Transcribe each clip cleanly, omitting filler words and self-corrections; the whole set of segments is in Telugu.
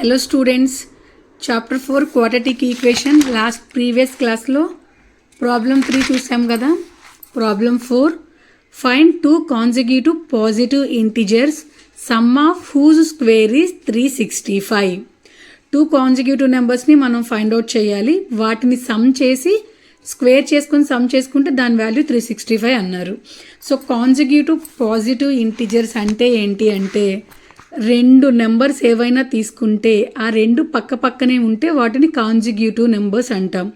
Hello students, chapter 4 quadratic equation last previous class lo problem 3 chusam kada. Problem 4, find two consecutive positive integers sum of whose square is 365. Two consecutive numbers ni మనం find out చేయాలి. వాటిని sum చేసి స్క్వేర్ చేసుకొని సమ్ చేసుకుంటే దాని వాల్యూ 365 అన్నారు. సో కాన్సిక్యూటివ్ పాజిటివ్ ఇంటిజర్స్ అంటే ఏంటి అంటే రెండు నెంబర్స్ ఏవైనా తీసుకుంటే ఆ రెండు పక్క పక్కనే ఉంటే వాటిని కాన్సిక్యూటివ్ నెంబర్స్ అంటాం.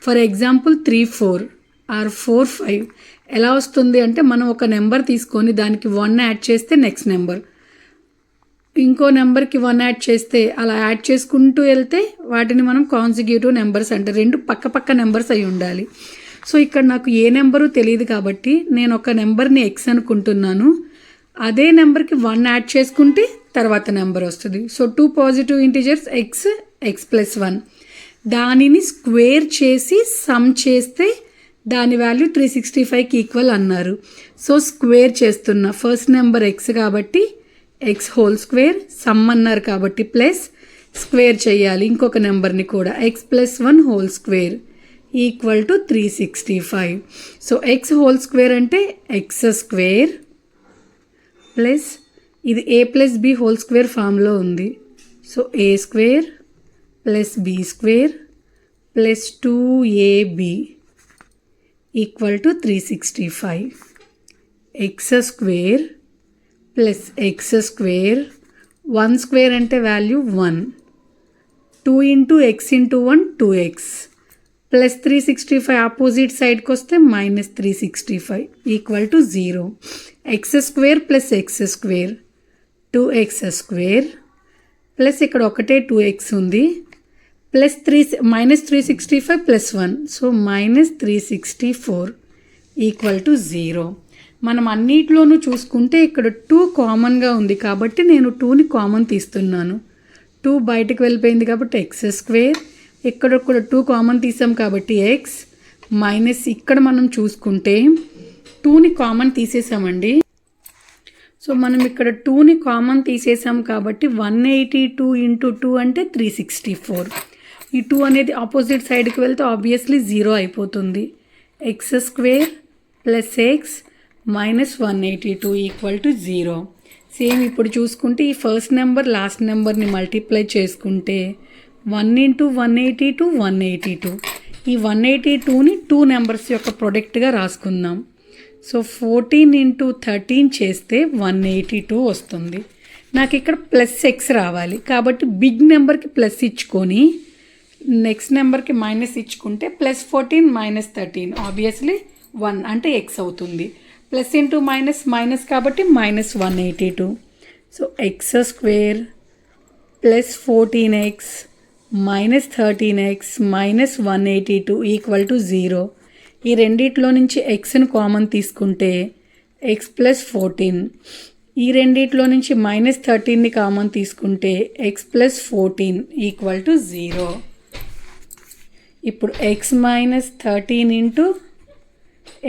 ఫర్ ఎగ్జాంపుల్ 3-4 ఆర్ 4-5 ఎలా వస్తుంది అంటే మనం ఒక నెంబర్ తీసుకొని దానికి 1 యాడ్ చేస్తే నెక్స్ట్ నెంబర్, ఇంకో నెంబర్కి 1 యాడ్ చేస్తే అలా యాడ్ చేసుకుంటూ వెళ్తే వాటిని మనం కాన్సిక్యూటివ్ నెంబర్స్ అంటే రెండు పక్క పక్క నెంబర్స్ అయి ఉండాలి. సో ఇక్కడ నాకు ఏ నెంబరు తెలియదు కాబట్టి నేను ఒక నెంబర్ని ఎక్స్ అనుకుంటున్నాను, అదే నెంబర్కి 1 యాడ్ చేసుకుంటే తర్వాత నెంబర్ వస్తుంది. So two positive integers X plus 1 దానిని స్క్వేర్ చేసి సమ్ చేస్తే దాని వాల్యూ 365కి ఈక్వల్ అన్నారు. సో స్క్వేర్ చేస్తున్నా, ఫస్ట్ నెంబర్ ఎక్స్ కాబట్టి ఎక్స్ హోల్ స్క్వేర్, సమ్ అన్నారు కాబట్టి ప్లస్ స్క్వేర్ చేయాలి ఇంకొక నెంబర్ని కూడా X plus 1 whole square equal to 365. So X whole square అంటే ఎక్స్ స్క్వేర్ ప్లస్ ఇది ఏ ప్లస్ బి హోల్ స్క్వేర్ ఫామ్లో ఉంది. So A square plus B square plus 2ab equal to 365. X square plus x square 1 square అంటే value 1, 2 into x into 1 2x plus 365 opposite సైడ్కి వస్తే minus 365 equal to 0. X square plus x square 2x square plus ఇక్కడ ఒకటే 2x ఉంది plus minus 365 plus 1, so minus 364 equal to 0. మనం అన్నిట్లోనూ చూసుకుంటే ఇక్కడ 2 కామన్గా ఉంది కాబట్టి నేను 2ని కామన్ తీస్తున్నాను. 2 బయటకు వెళ్ళిపోయింది కాబట్టి ఎక్స్ స్క్వేర్, ఇక్కడ కూడా 2 కామన్ తీసాం కాబట్టి ఎక్స్ మైనస్ ఇక్కడ మనం చూసుకుంటే 2ని కామన్ తీసేసామండి. సో మనం ఇక్కడ 2ని కామన్ తీసేసాం కాబట్టి 182 ఇంటూ 2 అంటే 364. ఈ 2 అనేది ఆపోజిట్ సైడ్కి వెళ్తే ఆబ్వియస్లీ 0 అయిపోతుంది. X square plus X minus 182 equal to 0. Same ఇప్పుడు చూసుకుంటే ఈ ఫస్ట్ నెంబర్ లాస్ట్ నెంబర్ని మల్టిప్లై చేసుకుంటే 1 ఇంటూ 182 182. ఈ 182ని 2 నెంబర్స్ యొక్క ప్రొడక్ట్గా రాసుకుందాం. సో 14 ఇంటూ 13 చేస్తే 182 వస్తుంది. నాకు ఇక్కడ ప్లస్ ఎక్స్ రావాలి కాబట్టి బిగ్ నెంబర్కి ప్లస్ ఇచ్చుకొని నెక్స్ట్ నెంబర్కి మైనస్ ఇచ్చుకుంటే ప్లస్ 14 మైనస్ 13 ఆబ్వియస్లీ 1 అంటే ఎక్స్ అవుతుంది. ప్లస్ ఇంటూ మైనస్ మైనస్ కాబట్టి minus 182. So X square plus 14x minus 13x minus 182 equal to 0. ఈ రెండిట్లో నుంచి ఎక్స్ని కామన్ తీసుకుంటే ఎక్స్ ప్లస్ 14, ఈ రెండిట్లో నుంచి మైనస్ 13ని కామన్ తీసుకుంటే ఎక్స్ ప్లస్ 14 ఈక్వల్ టు 0. ఇప్పుడు X minus 13 into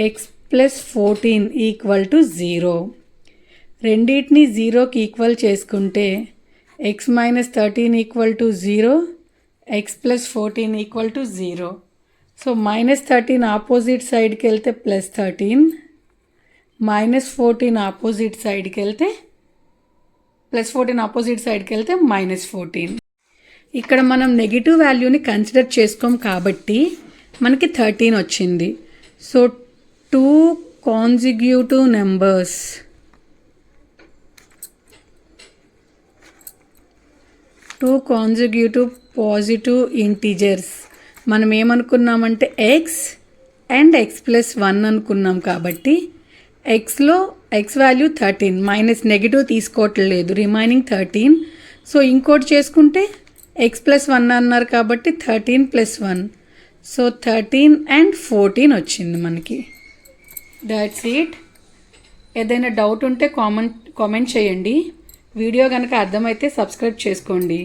X plus 14 equal to 0. రెండింటిని 0కి ఈక్వల్ చేసుకుంటే X minus 13 equal to 0, X plus 14 equal to 0. So minus 13 opposite సైడ్కి వెళ్తే ప్లస్ 13, మైనస్ 14 ఆపోజిట్ సైడ్కి వెళ్తే ప్లస్ 14 ఆపోజిట్ సైడ్కి వెళ్తే మైనస్ 14. ఇక్కడ మనం నెగిటివ్ వాల్యూని కన్సిడర్ చేసుకోం కాబట్టి మనకి 13 వచ్చింది. So 2 consecutive numbers positive integers మనం ఏమనుకున్నామంటే ఎక్స్ అండ్ ఎక్స్ ప్లస్ 1 అనుకున్నాం కాబట్టి ఎక్స్లో ఎక్స్ వాల్యూ 13 మైనస్ నెగిటివ్ తీసుకోవట్లేదు రిమైనింగ్ 13. సో ఇంకోటి చేసుకుంటే ఎక్స్ ప్లస్ 1 అన్నారు కాబట్టి 13 ప్లస్ 1, సో 13 అండ్ 14 వచ్చింది మనకి. That's it. ఏదైనా డౌట్ ఉంటే కామెంట్ చేయండి. వీడియో కనుక అర్థమైతే సబ్స్క్రైబ్ చేసుకోండి.